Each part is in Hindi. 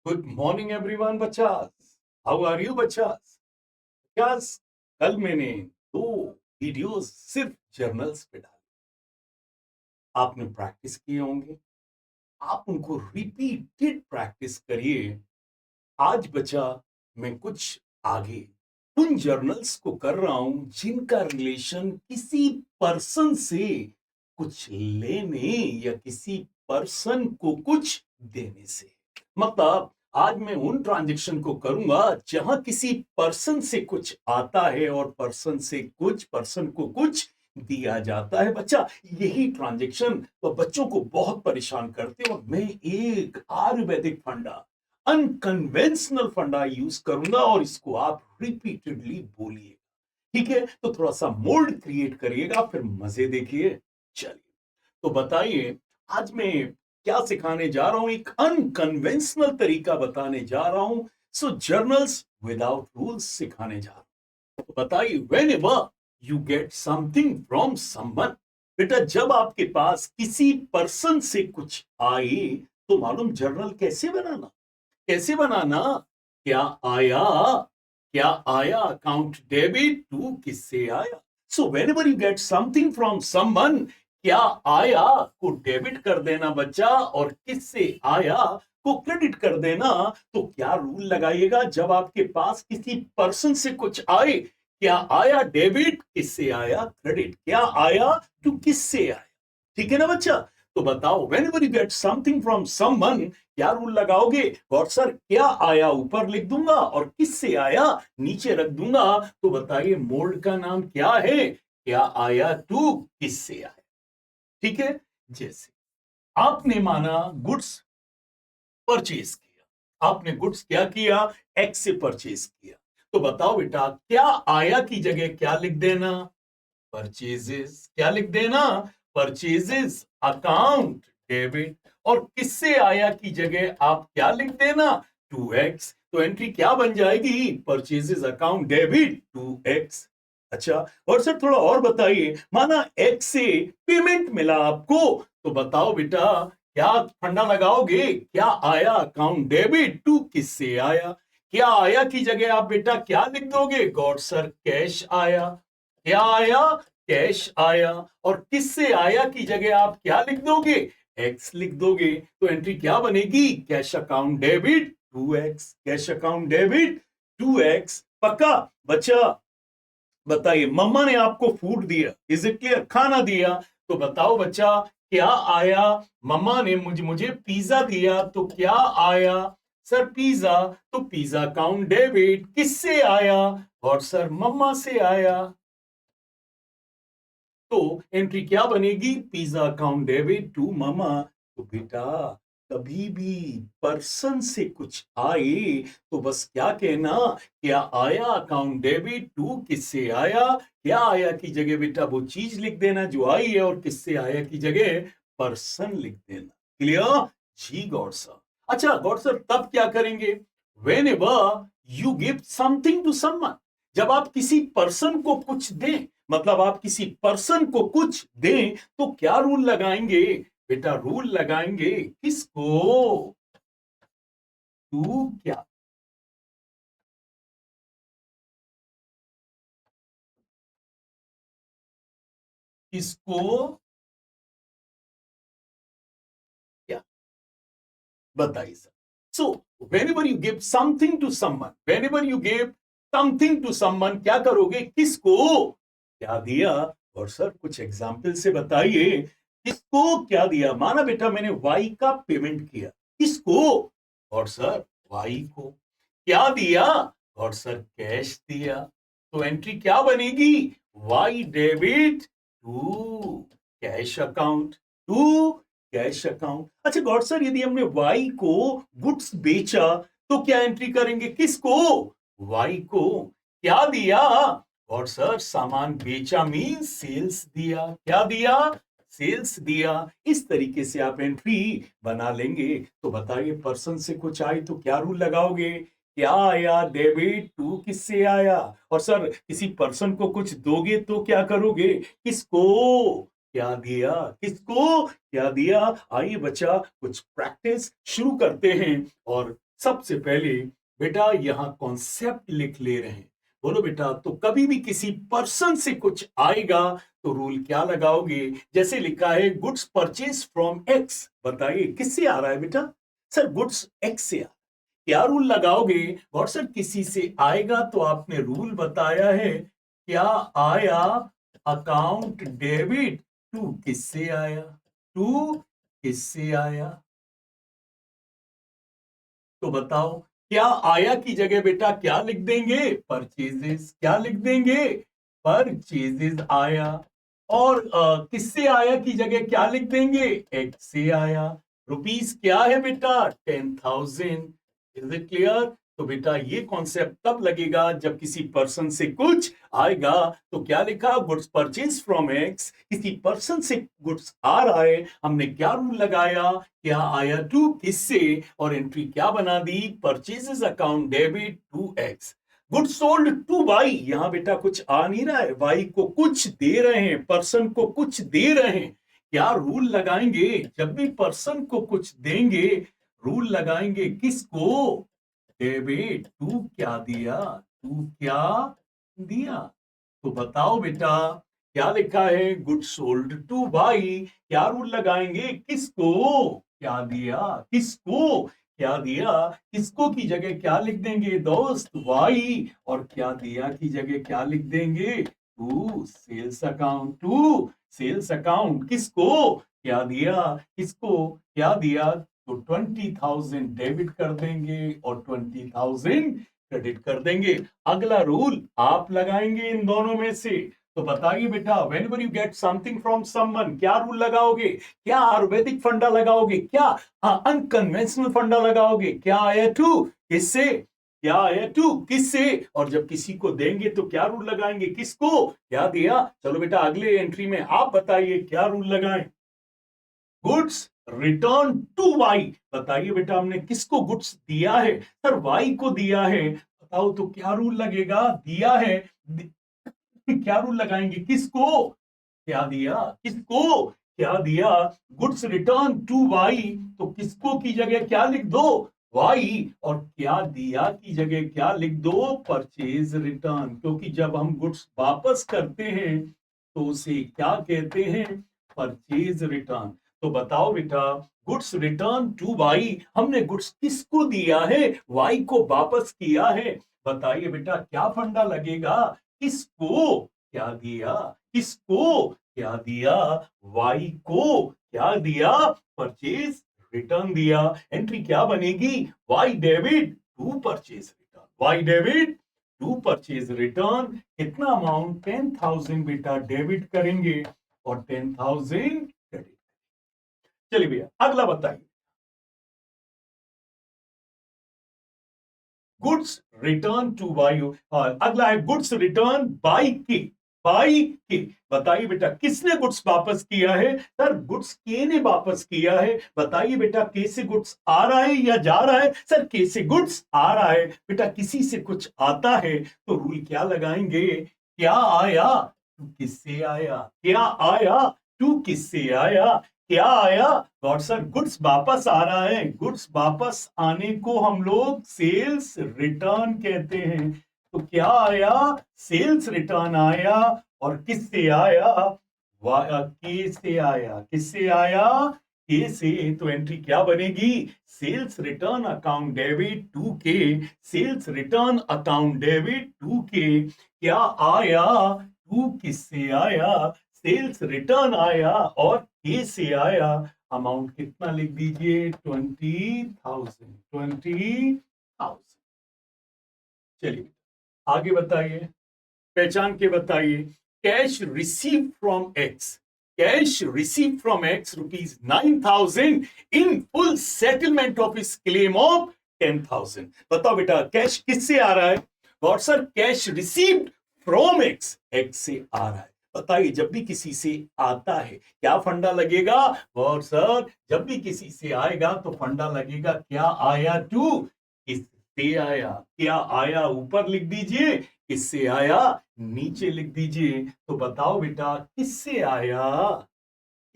गुड मॉर्निंग एवरीवन बच्चास। हाउ आर यू बच्चास? बच्चास, कल मैंने दो वीडियोस सिर्फ जर्नल्स पे डाले। आपने प्रैक्टिस किए होंगे। आप उनको रिपीटेड प्रैक्टिस करिए। आज बचा मैं कुछ आगे उन जर्नल्स को कर रहा हूं जिनका रिलेशन किसी पर्सन से कुछ लेने या किसी पर्सन को कुछ देने से। मतलब आज मैं उन ट्रांजैक्शन को करूंगा जहां किसी पर्सन से कुछ आता है और पर्सन को कुछ दिया जाता है। बच्चा, यही ट्रांजैक्शन तो बच्चों को बहुत परेशान करते हैं और मैं एक आयुर्वेदिक फंडा, अनकन्वेंशनल फंडा यूज करूंगा और इसको आप रिपीटेडली बोलिए। ठीक है, तो थोड़ा सा मोल्ड क्रिएट करिएगा, फिर मजे देखिए। चलिए, तो बताइए, आज मैं क्या सिखाने जा रहा हूं? एक अनकन्वेंशनल तरीका बताने जा रहा हूं। सो जर्नल्स विदाउट रूल्स सिखाने जा रहा हूं। तो बताइए, when ever you get something from someone, बेटा जब आपके पास किसी पर्सन से कुछ आए तो मालूम जर्नल कैसे बनाना? कैसे बनाना? क्या आया? क्या आया? अकाउंट डेबिट टू किससे आया? So when ever you get something from someone, क्या आया को डेबिट कर देना बच्चा, और किससे आया को क्रेडिट कर देना। तो क्या रूल लगाइएगा जब आपके पास किसी पर्सन से कुछ आए? क्या आया डेबिट, किससे आया क्रेडिट। क्या आया टू किससे आया। ठीक है ना बच्चा? तो बताओ, when ever you get something from someone, क्या रूल लगाओगे? और सर क्या आया ऊपर लिख दूंगा और किससे आया नीचे रख दूंगा। तो बताइए, मोल्ड का नाम क्या है? क्या आया टू किससे आया। ठीक है, जैसे आपने माना गुड्स परचेज किया। आपने गुड्स क्या किया? एक्स से परचेज किया। तो बताओ बेटा, क्या आया की जगह क्या लिख देना? परचेजेस। क्या लिख देना? Purchases account debit. और किससे आया की जगह आप क्या लिख देना? 2x। तो एंट्री क्या बन जाएगी? Purchases account debit 2x। अच्छा, और सर थोड़ा और बताइए, माना x से पेमेंट मिला आपको, तो बताओ बेटा क्या फंडा लगाओगे? क्या आया अकाउंट डेबिट टू किससे आया। क्या आया की जगह आप बेटा क्या लिख दोगे? गॉड सर कैश आया। क्या आया? कैश आया। और किससे आया की जगह आप क्या लिख दोगे? एक्स लिख दोगे। तो एंट्री क्या बनेगी? Cash account debit 2x। Cash account debit 2x। पक्का बच्चा? बताइए, मम्मा ने आपको फूड दिया, इज इट क्लियर? खाना दिया। तो बताओ बच्चा, क्या आया? मम्मा ने मुझे मुझे पिज्जा दिया, तो क्या आया? Sir pizza. तो पिज्जा अकाउंट डेबिट किससे आया? और सर मम्मा से आया। तो एंट्री क्या बनेगी? पिज्जा अकाउंट डेबिट टू मामा। तो बेटा कभी भी पर्सन से कुछ आए तो बस क्या कहना? क्या आया अकाउंट डेबिट टू किससे आया। क्या आया की जगह बेटा वो चीज लिख देना जो आई है, और किससे आया की जगह पर्सन लिख देना। क्लियर? जी गॉड सर। अच्छा गॉड सर, तब क्या करेंगे? Whenever you give something to someone, जब आप किसी पर्सन को कुछ दें, मतलब आप किसी पर्सन को कुछ दें, तो क्या रूल लगाएंगे? बेटा रूल लगाएंगे किसको? टू क्या? किसको? क्या? बताइए sir. So when you give something to someone, when you give something to someone, क्या करोगे? किसको क्या दिया? और सर कुछ एग्जाम्पल से बताइए, किसको क्या दिया? माना बेटा मैंने वाई का पेमेंट किया, किसको? और सर वाई को। क्या दिया? और सर कैश दिया। तो एंट्री क्या बनेगी? Y debit to cash account, to cash account. अच्छा गॉड सर, यदि हमने वाई को गुड्स बेचा तो क्या एंट्री करेंगे? किसको? वाई को। क्या दिया? और सर सामान बेचा मीन सेल्स दिया। क्या दिया? सेल्स दिया। इस तरीके से आप एंट्री बना लेंगे। तो बताइए, पर्सन से कुछ आए तो क्या रूल लगाओगे? क्या आया डेबिट टू किससे आया। और सर किसी पर्सन को कुछ दोगे तो क्या करोगे? किसको क्या दिया। किसको क्या दिया। आइए बच्चा, कुछ प्रैक्टिस शुरू करते हैं और सबसे पहले बेटा यहां कॉन्सेप्ट लिख ले रहे हैं। बोलो बेटा, तो कभी भी किसी पर्सन से कुछ आएगा तो रूल क्या लगाओगे? जैसे लिखा है गुड्स परचेज फ्रॉम एक्स, बताइए किससे आ रहा है बेटा? सर गुड्स एक्स से आ, क्या रूल लगाओगे? और सर किसी से आएगा तो आपने रूल बताया है, क्या आया? अकाउंट डेबिट टू किससे आया? टू किससे आया? तो बताओ, क्या आया की जगह बेटा क्या लिख देंगे? परचेजेस। क्या लिख देंगे? परचेजेस आया। और किससे आया की जगह क्या लिख देंगे? एक्स से आया। रुपीस क्या है बेटा? 10,000। Is it clear? तो बेटा ये कॉन्सेप्ट तब लगेगा जब किसी पर्सन से कुछ आएगा। तो क्या लिखा? गुड्स परचेज फ्रॉम एक्स, किसी पर्सन से गुड्स आ रहा है, हमने क्या रूल लगाया? क्या आया टू किससे, और एंट्री क्या बना दी? Purchases account debit to X. Good sold to Y, यहां बेटा कुछ आ नहीं रहा है, वाई को कुछ दे रहे हैं, पर्सन को कुछ दे रहे हैं। क्या रूल लगाएंगे जब भी पर्सन को कुछ देंगे? रूल लगाएंगे किसको? डेबिट टू क्या दिया? टू क्या दिया? तो बताओ बेटा, क्या लिखा है? गुड सोल्ड टू बाई, क्या रूल लगाएंगे? किसको क्या दिया? किसको क्या दिया? किसको की जगह क्या लिख देंगे दोस्त? वाई। और क्या दिया की जगह क्या लिख देंगे? To sales account. To sales account. किसको क्या दिया? किसको क्या दिया? तो 20,000 डेबिट कर देंगे और 20,000 क्रेडिट कर देंगे। अगला रूल आप लगाएंगे इन दोनों में से। तो बताइए बेटा, whenever you get something from someone, क्या रूल लगाओगे? क्या आयुर्वेदिक फंडा लगाओगे? क्या अनकन्वेंशनल फंडा लगाओगे? क्या आया टू किससे? क्या आया टू किससे? और जब किसी को देंगे तो क्या रूल लगाएंगे? किसको क्या दिया? चलो बेटा अगले एंट्री में आप बताइए क्या रूल लगाएं? Goods return to Y. बताइए बेटा, हमने किसको गुड्स दिया है? सर वाई को दिया है। बताओ तो क्या रूल लगेगा? दिया है, क्या रूल लगाएंगे? किसको क्या दिया? किसको क्या दिया? गुड्स रिटर्न टू वाई, तो किसको की जगह क्या लिख दो? वाई। और क्या दिया की जगह क्या लिख दो? Purchase return. क्योंकि जब हम गुड्स वापस करते हैं तो उसे क्या कहते हैं? Purchase return. तो बताओ बेटा, गुड्स रिटर्न टू वाई, हमने गुड्स किसको दिया है? वाई को वापस किया है। बताइए बेटा क्या फंडा लगेगा? किसको क्या दिया? किसको क्या दिया? वाई को क्या दिया? परचेज रिटर्न दिया। एंट्री क्या बनेगी? Y debit to purchase return. Y debit to purchase return. कितना अमाउंट? 10,000 बेटा डेबिट करेंगे और 10,000 क्रेडिट। चलिए भैया अगला बताइए। गुड्स रिटर्न टू बाई, और अगला है गुड्स रिटर्न बाई के। बाई के, बताइए बेटा किसने गुड्स वापस किया है? सर गुड्स के ने वापस किया है। बताइए बेटा के से गुड्स आ रहा है या जा रहा है? सर के से गुड्स आ रहा है। बेटा किसी से कुछ आता है तो रूल क्या लगाएंगे? क्या आया टू किससे आया? क्या आया टू किससे आया? क्या आया? गॉड सर गुड्स वापस आ रहा है। गुड्स वापस आने को हम लोग सेल्स रिटर्न कहते हैं। तो क्या आया? सेल्स रिटर्न आया। और किससे आया? के से आया। किससे आया? के से। तो एंट्री क्या बनेगी? Sales return account debit to K. Sales return account debit to K. क्या आया? टू किससे आया? सेल्स रिटर्न आया और के से आया। अमाउंट कितना लिख दीजिए? 20,000। 20,000। चलिए आगे बताइए, पहचान के बताइए। Cash receive from x. Cash receive from x rupees 9,000 in full settlement of इस क्लेम ऑफ 10,000। बताओ बेटा कैश किससे आ रहा है? और sir cash received from x, x से आ रहा है। बताइए जब भी किसी से आता है क्या फंडा लगेगा? और सर जब भी किसी से आएगा तो फंडा लगेगा क्या आया टू किससे आया। क्या आया ऊपर लिख दीजिए, किससे आया नीचे लिख दीजिए। तो बताओ बेटा किससे आया?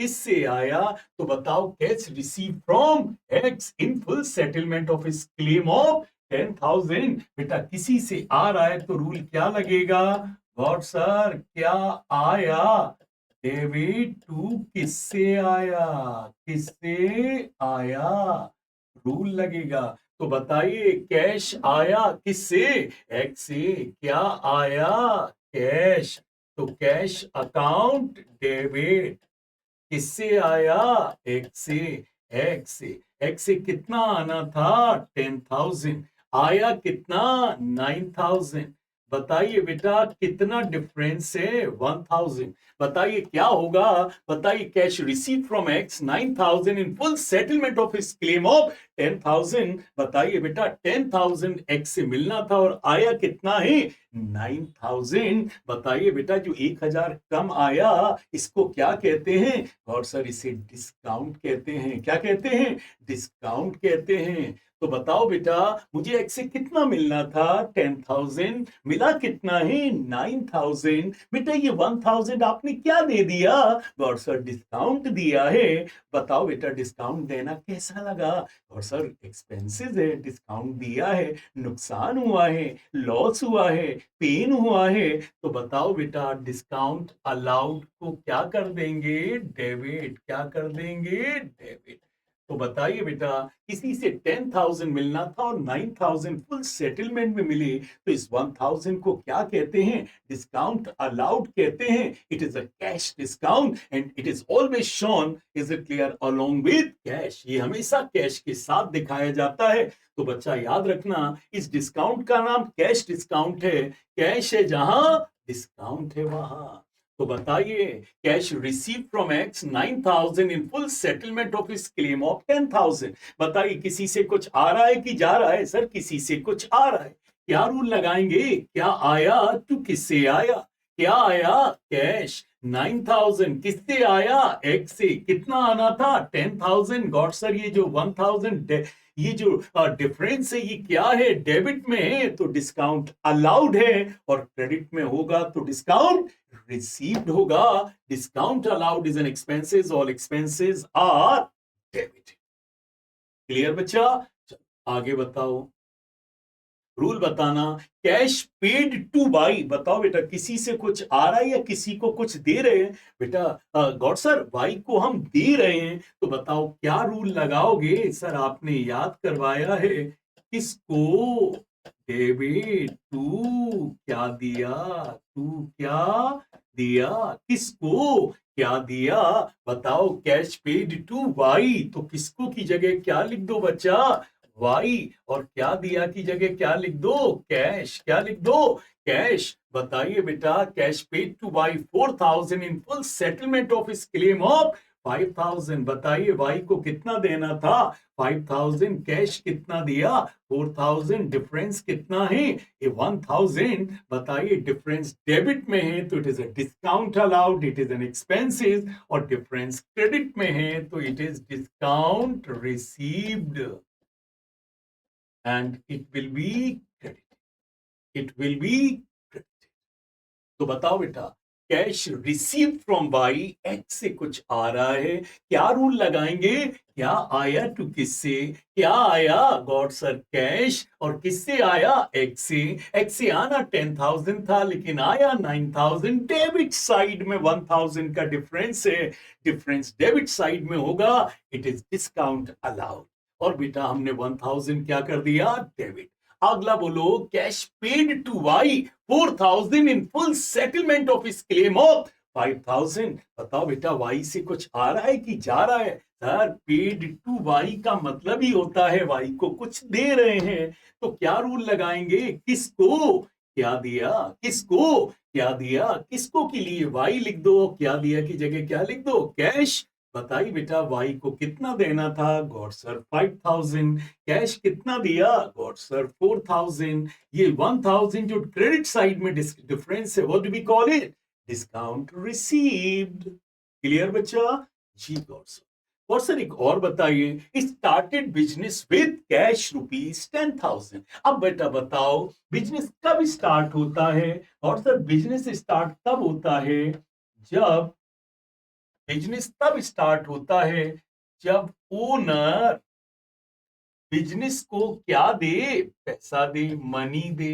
किससे आया? तो बताओ, cash receive from x in full settlement of his claim of 10,000। बेटा किसी से आ रहा है तो रूल क्या लगेगा? गॉड सर, क्या आया? डेबिट टू किससे आया? किससे आया? रूल लगेगा। तो बताइए, कैश आया किससे? एक्स से। क्या आया? कैश। तो कैश अकाउंट डेबिट किससे आया? एक्स से। एक्स से कितना आना था? 10,000। आया कितना? 9,000। बताइए बेटा, कितना डिफरेंस है? 1,000। बताइए क्या होगा? बताइए, cash receive from x 9,000 in full settlement of his claim of 10,000। बताइए बेटा, 10,000 एक्स से मिलना था और आया कितना है? 9,000। बताइए बेटा, जो 1,000 कम आया, इसको क्या कहते हैं? और सर, इसे डिस्काउंट कहते हैं। क्या कहते हैं? डिस्काउंट कहते हैं। तो बताओ बेटा, मुझे एक्स से कितना मिलना था? 10,000। मिला कितना है? 9,000। बेटा ये 1,000 आपने क्या दे दिया? गौर सर, डिस्काउंट दिया है। बताओ बेटा, डिस्काउंट देना कैसा लगा? और सर, एक्सपेंसेस है, डिस्काउंट दिया है, नुकसान हुआ है, लॉस हुआ है, पेन हुआ है। तो बताओ बेटा, डिस्काउंट अलाउड को क्या कर देंगे? डेबिट। क्या कर देंगे? डेबिट। तो बताइए बेटा, किसी से 10,000 मिलना था और 9,000 फुल सेटलमेंट में मिले, तो इस 1,000 को क्या कहते हैं? डिस्काउंट अलाउड कहते हैं। It is a cash discount and it is always shown, is it clear, along with cash. ये हमेशा कैश के साथ दिखाया जाता है। तो बच्चा याद रखना, इस डिस्काउंट का नाम कैश डिस्काउंट है। कैश है जहां, डिस्काउंट है वहां। तो बताइए, cash receive from x 9,000 in full settlement of his claim of 10,000। बताइए, किसी से कुछ आ रहा है कि जा रहा है? सर, किसी से कुछ आ रहा है। क्या रूल लगाएंगे? क्या आया टू किससे आया? क्या आया? कैश। 9,000 किससे आया? एक्स से। कितना आना था? 10,000। गॉड सर, ये जो 1,000, ये जो डिफरेंस है, ये क्या है? डेबिट में है तो डिस्काउंट अलाउड है, और क्रेडिट में होगा तो डिस्काउंट रिसीव्ड होगा। Discount allowed is an expenses, all expenses are debit. Clear बच्चा? आगे बताओ, रूल बताना। Cash paid to Y. बताओ बेटा, किसी से कुछ आ रहा है या किसी को कुछ दे रहे हैं? बेटा गॉड सर, बाई को हम दे रहे हैं, तो बताओ क्या रूल लगाओगे? सर, आपने याद करवाया है। किसको? Debit to. क्या दिया? टू क्या दिया? किसको क्या दिया? बताओ, कैश पेड टू वाई, तो किसको की जगह क्या लिख दो बच्चा? वाई। और क्या दिया की जगह क्या लिख दो? कैश। क्या लिख दो? कैश। बताइए बेटा, cash paid to Y 4,000 in full settlement of his claim of 5,000। बताइए, वाई को कितना देना था? 5,000। कैश कितना दिया? 4,000। डिफरेंस कितना है? ये 1,000। बताइए, डिफरेंस डेबिट में है तो it is a discount allowed, it is an expenses, और डिफरेंस क्रेडिट में है तो it is discount received, and it will be credited. It will be credited. तो बताओ बेटा, cash receive from by, x से कुछ आ रहा है, क्या रूल लगाएंगे? क्या आया टू किससे? क्या आया? God sir, cash. और किससे आया? एक्स से। एक्स से आना 10,000 था, लेकिन आया 9,000। डेबिट साइड में 1,000 का डिफरेंस है, डिफरेंस डेबिट साइड में होगा, इट इज डिस्काउंट अलाउड। और बेटा, हमने 1,000 क्या कर दिया? डेबिट। अगला बोलो, cash paid to Y 4,000 in full settlement of his claim of 5,000। बताओ बेटा, वाई से कुछ आ रहा है कि जा रहा है? सर, पेड टू वाई का मतलब ही होता है वाई को कुछ दे रहे हैं। तो क्या रूल लगाएंगे? किसको क्या दिया? किसको क्या दिया? किसको के लिए वाई लिख दो, क्या दिया की जगह क्या लिख दो? कैश। बताइए बेटा, वाई को कितना देना था? God sir, 5,000। कैश कितना दिया? Got sir, 4,000। ये 1,000 जो क्रेडिट साइड में डिफरेंस है, what do we call it? Discount received. Clear बच्चा? जी गॉड सर। और सर, एक और बताइए, started business with cash rupees 10,000। अब बेटा बताओ, बिजनेस कब स्टार्ट होता है? और सर, बिजनेस स्टार्ट तब होता है जब बिजनेस तब स्टार्ट होता है जब ओनर बिजनेस को क्या दे, पैसा दे, मनी दे।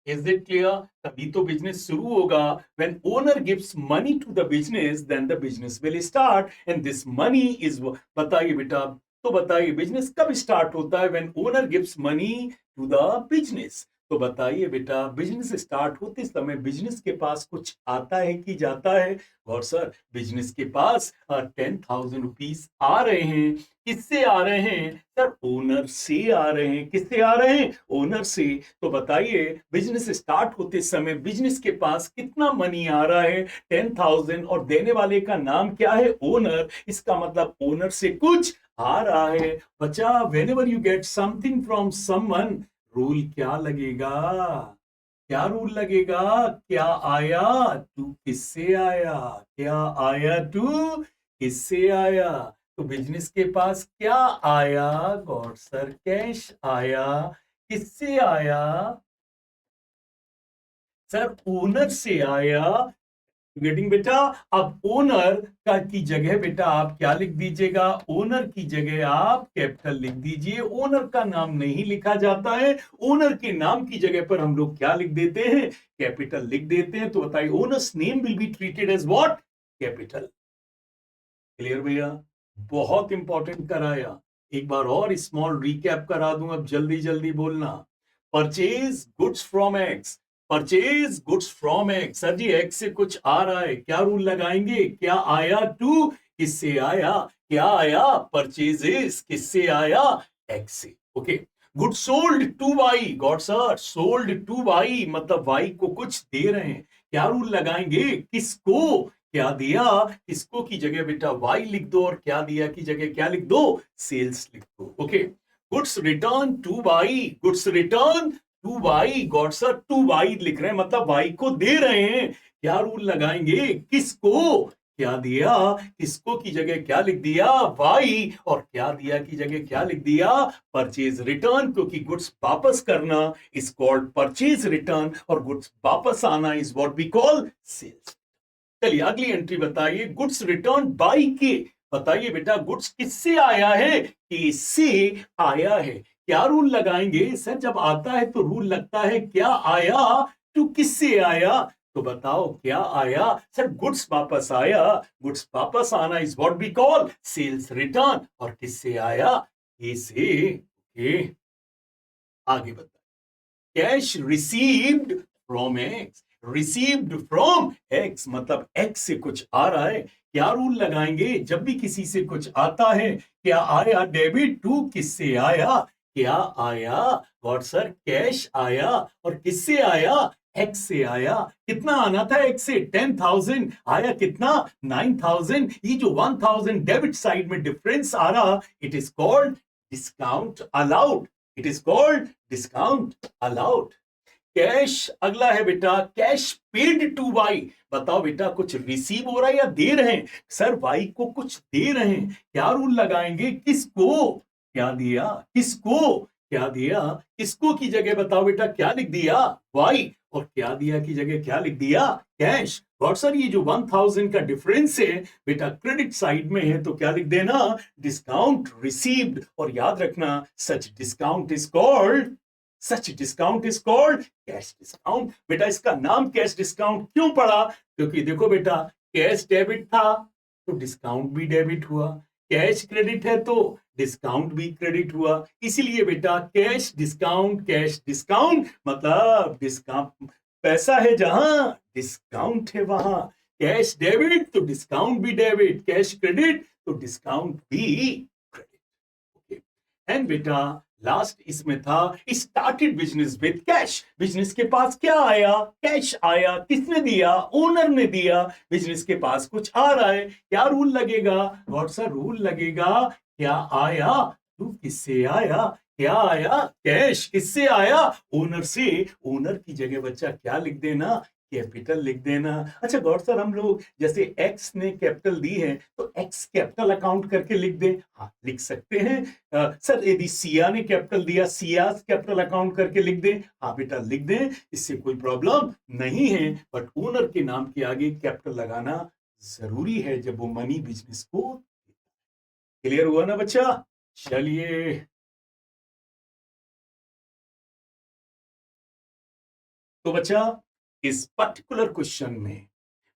Is it clear? तभी तो बिजनेस शुरू होगा। When owner gives money to the business then the business will start and this money is, बताइए बेटा, तो बताइए बिजनेस कब स्टार्ट होता है? When owner gives money to the business. तो बताइए बेटा, बिजनेस स्टार्ट होते समय बिजनेस के पास कुछ आता है कि जाता है? और सर, बिजनेस के पास 10,000 रुपीज आ रहे हैं। किससे आ रहे हैं? सर, ओनर से आ रहे हैं। किससे आ रहे हैं? ओनर से। तो बताइए, बिजनेस स्टार्ट होते समय बिजनेस के पास कितना मनी आ रहा है? 10,000। और देने वाले का नाम क्या है? ओनर। इसका मतलब ओनर से कुछ आ रहा है। बच्चा, whenever you get something from someone, rule क्या लगेगा? क्या रूल लगेगा? क्या आया टू किससे आया? क्या आया टू किससे आया? तो बिजनेस के पास क्या आया? गॉड सर, कैश आया। किससे आया? सर, ओनर से आया। गेटिंग बेटा? अब ओनर का की जगह बेटा आप क्या लिख दीजिएगा? ओनर की जगह आप कैपिटल लिख दीजिए। ओनर का नाम नहीं लिखा जाता है। ओनर के नाम की जगह पर हम लोग क्या लिख देते हैं? कैपिटल लिख देते हैं। तो बताइए, owner's name will be treated as what? Capital. Clear भैया? बहुत इंपॉर्टेंट कराया। एक बार और स्मॉल रिकैप करा दूं, अब जल्दी जल्दी बोलना। Purchase goods from X. Purchase goods from X. Sir ji, X से कुछ आ रहा है, क्या रूल लगाएंगे? क्या आया टू किससे आया? क्या आया? परचेजेस। किससे आया? एक्स से। Okay. Good sold to Y. Got sir, sold to Y मतलब वाई को कुछ दे रहे हैं। क्या रूल लगाएंगे? किसको क्या दिया? किसको की जगह बेटा वाई लिख दो, और क्या दिया की जगह क्या लिख दो? सेल्स लिख दो। Okay. Goods return to Y. Goods return to Y. Got sir, to Y लिख रहे हैं मतलब वाई को दे रहे हैं। क्या रूल लगाएंगे? किसको क्या दिया? किसको की जगह क्या लिख दिया? वाई। और क्या दिया की जगह क्या लिख दिया? Purchase return. क्योंकि गुड्स वापस करना इज कॉल्ड परचेज रिटर्न, और गुड्स वापस आना is what we call sales. चलिए अगली एंट्री बताइए। गुड्स रिटर्न बाय के। बताइए बेटा, गुड्स किससे आया है? के से आया है। क्या रूल लगाएंगे? सर, जब आता है तो रूल लगता है क्या आया टू किससे आया। तो बताओ क्या आया? सर, गुड्स वापस आया। गुड्स वापस आना is what we call sales return. और किससे आया? के से। ओके, आगे बताइए। Cash received from X. Received from X मतलब एक्स से कुछ आ रहा है। क्या रूल लगाएंगे? जब भी किसी से कुछ आता है, क्या आया? डेबिट टू किससे आया? क्या आया? व्हाट सर, कैश आया। और किससे आया? एक्स से आया। कितना आना था एक्स से? 10,000। आया कितना? 9,000। ये जो 1,000 डेबिट साइड में डिफरेंस आ रहा, it is called discount allowed. It is called discount allowed. Cash अगला है बेटा, कैश पेड टू वाई। बताओ बेटा, कुछ रिसीव हो रहा है या दे रहे हैं? सर, वाई को कुछ दे रहे हैं। क्या रूल लगाएंगे? किसको क्या दिया? किसको क्या दिया? किसको की जगह बताओ बेटा क्या लिख दिया? वाई। और क्या दिया की जगह क्या लिख दिया? कैश। और सर, ये जो 1,000 का डिफरेंस है बेटा क्रेडिट साइड में है, तो क्या लिख देना? Discount received. और याद रखना, such discount is called such discount is called cash discount. बेटा, इसका नाम कैश डिस्काउंट क्यों पड़ा? क्योंकि देखो बेटा, कैश डेबिट था तो डिस्काउंट भी डेबिट हुआ। कैश क्रेडिट है तो डिस्काउंट भी क्रेडिट हुआ। इसीलिए बेटा कैश डिस्काउंट मतलब डिस्काउंट, पैसा है जहां डिस्काउंट है वहां। कैश डेबिट तो डिस्काउंट भी डेबिट, कैश क्रेडिट तो डिस्काउंट भी क्रेडिट। एंड बेटा, लास्ट इसमें था started business with cash. Business के पास क्या आया? कैश आया। किसने दिया? ओनर ने दिया। बिजनेस के पास कुछ आ रहा है, क्या रूल लगेगा? व्हाट सा रूल लगेगा? क्या आया टू किससे आया? क्या आया? कैश। किससे आया? ओनर से। ओनर की जगह बच्चा क्या लिख देना? कैपिटल लिख देना। अच्छा गौर सर, हम लोग जैसे एक्स ने कैपिटल दी है तो एक्स कैपिटल अकाउंट करके लिख दें? हाँ, लिख सकते हैं। सर, यदि सिया ने कैपिटल दिया, सिया कैपिटल अकाउंट करके लिख दें? हाँ बेटा, लिख दें, इससे कोई प्रॉब्लम नहीं है। बट ओनर के नाम के आगे कैपिटल लगाना जरूरी है जब वो मनी बिजनेस को। क्लियर हुआ ना बच्चा? चलिए, तो बच्चा इस पर्टिकुलर क्वेश्चन में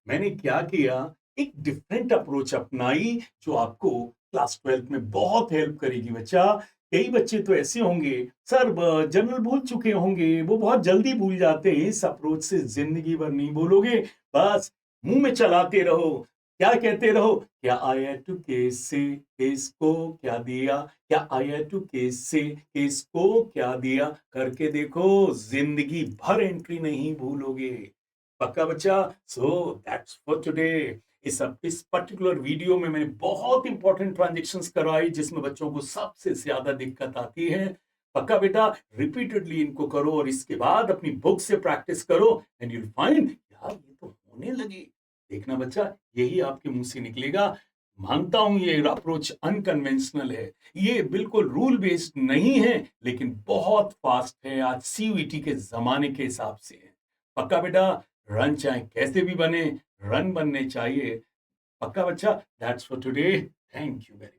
मैंने क्या किया, एक डिफरेंट अप्रोच अपनाई जो आपको क्लास 12 में बहुत हेल्प करेगी बच्चा। कई बच्चे तो ऐसे होंगे सर, जनरल भूल चुके होंगे, वो बहुत जल्दी भूल जाते हैं। इस अप्रोच से जिंदगी भर नहीं भूलोगे, बस मुंह में चलाते रहो, क्या कहते रहो, क्या आया टू केस से केस को क्या दिया, क्या आया टू केस से केस को क्या दिया, करके देखो, जिंदगी भर एंट्री नहीं भूलोगे। पक्का बच्चा? So that's for today. इस पर्टिकुलर वीडियो में मैंने बहुत इंपॉर्टेंट ट्रांजेक्शंस करवाई जिसमें बच्चों को सबसे ज्यादा दिक्कत आती है। पक्का बेटा, रिपीटेडली इनको करो और इसके बाद अपनी बुक से प्रैक्टिस करो एंड यू फाइंड यार ये तो होने लगी। देखना बच्चा, यही आपके मुंह से निकलेगा। मानता हूं ये अप्रोच अनकन्वेंशनल है, ये बिल्कुल रूल बेस्ड नहीं है, लेकिन बहुत फास्ट है आज सीयूईटी के जमाने के हिसाब से। पक्का बेटा, रन चाहे कैसे भी बने, रन बनने चाहिए। पक्का बच्चा? That's for today. Thank you very